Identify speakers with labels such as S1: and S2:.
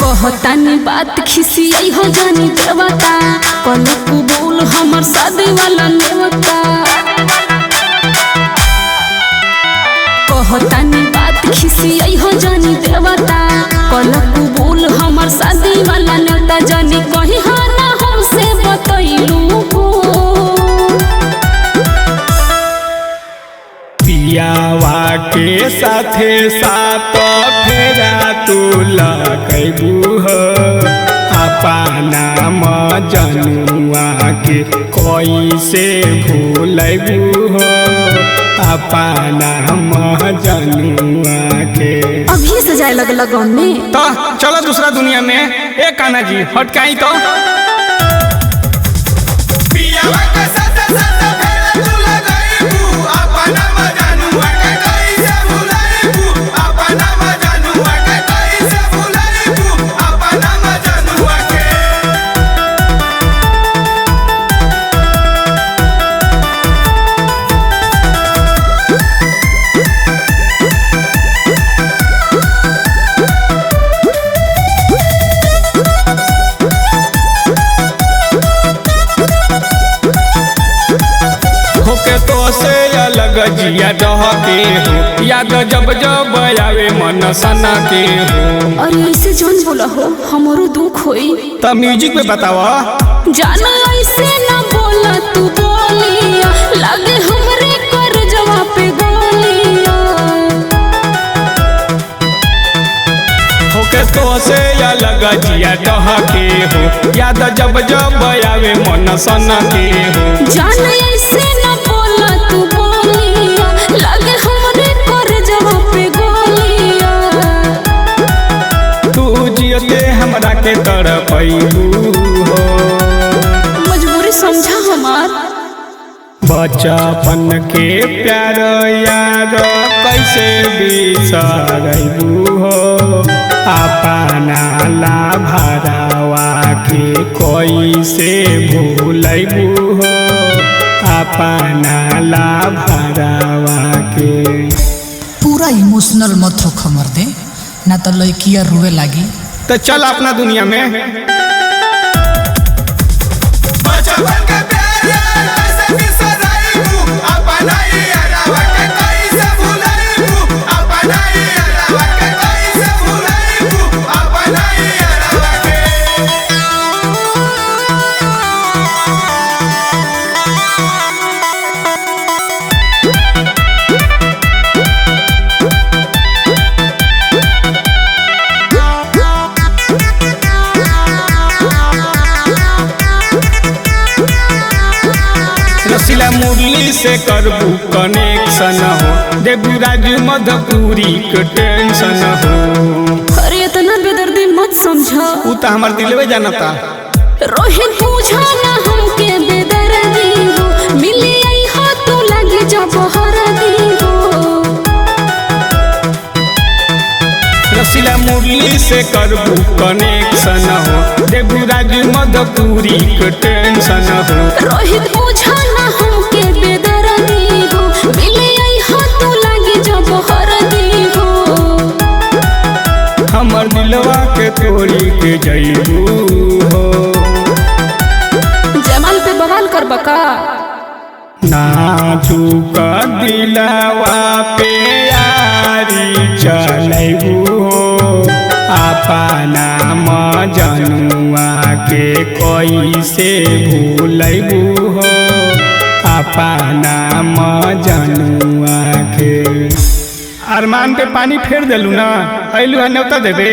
S1: कहतानी बात खिसियाई हो जानी देवता कल कबूल हमर शादी वाला नेवता। कहतानी बात खिसियाई हो जानी देवता कल कबूल हमर शादी वाला नेवता। जानी कहीं हाँ ना हमसे बतैलू
S2: पियावा के साथे साथ फेरा तू लगैबू हो अपना मजनुआ के कैसे भूलैबू हो अपना मजनुआ के।
S1: अभी से जाए लग लगन में
S2: तो चलो दूसरा दुनिया में। ए कान्हा जी हटकाई तो पियावा के साथे साथ फेरा तू लगैबू अपना मजनुआ के कैसे भूलैबू अपना मजनुआ के कैसे भूलैबू अपना मजनुआ के। अलग जिया डहके हो याद जब जब आवे मन सना के हो।
S1: अरे ऐसे जौन बोला हो हमरो दुख होई
S2: त म्यूजिक पे बतावा।
S1: जाना ऐसे ना बोला तू बोलिया लगे हमरे कर जवाब पे गोलिया।
S2: होके तो से अलग जिया डहके हो याद जब जब आवे मन सना के हो।
S1: जाना ऐसे ना बोला तू बोलिया लगे हमरे कर जवाब पे गोलिया।
S2: तू जियते हमरा के तड़पैबू हो
S1: मजबूरी समझा हमार।
S2: बचपन के प्यार यार कैसे बिसरैबू हो अपना ला भरावा के कैसे भूलैबू हो अपना ला भरावा के।
S3: पूरा इमोशनल मत हो खमर दे ना तो लड़किया रोवे लागी।
S2: तो चल अपना दुनिया में। बचपन के प्यार यार कैसे बिसरैबू अपना यारवा के कैसे भूलैबू अपना यारवा के कैसे भूलैबू अपना यारवा के। रसीला मुरली से करबू कनेक्शन हो देबू राजू मधुपुरी के टेंशन हो।
S1: अरे इतना बेदर्दी मत समझा
S2: उ त हमर दिलवे जानता।
S1: रोहित पूछा ना हमके बेदर्दी हो मिली आई हो तू लगी जब हरदी हो।
S2: रसीला मुरली से करबू कनेक्शन हो देबू राजू मधुपुरी के टेंशन हो।
S1: रोहित पूछा ना हमके बेदर्दी हो मिली आई हो तू लगी जब हरदी हो।
S2: हमर दिलवा के तोड़ी के जइबू हो
S1: जमाल पे बवाल कर बका।
S2: नाजुक दिलवा पे यारी चलैबू हो अपना मजनुआ के कैसे भूलैबू हो अपना मजनुआ के। अरमान पे पानी फेर देलू ना अइलू न्योता देबे।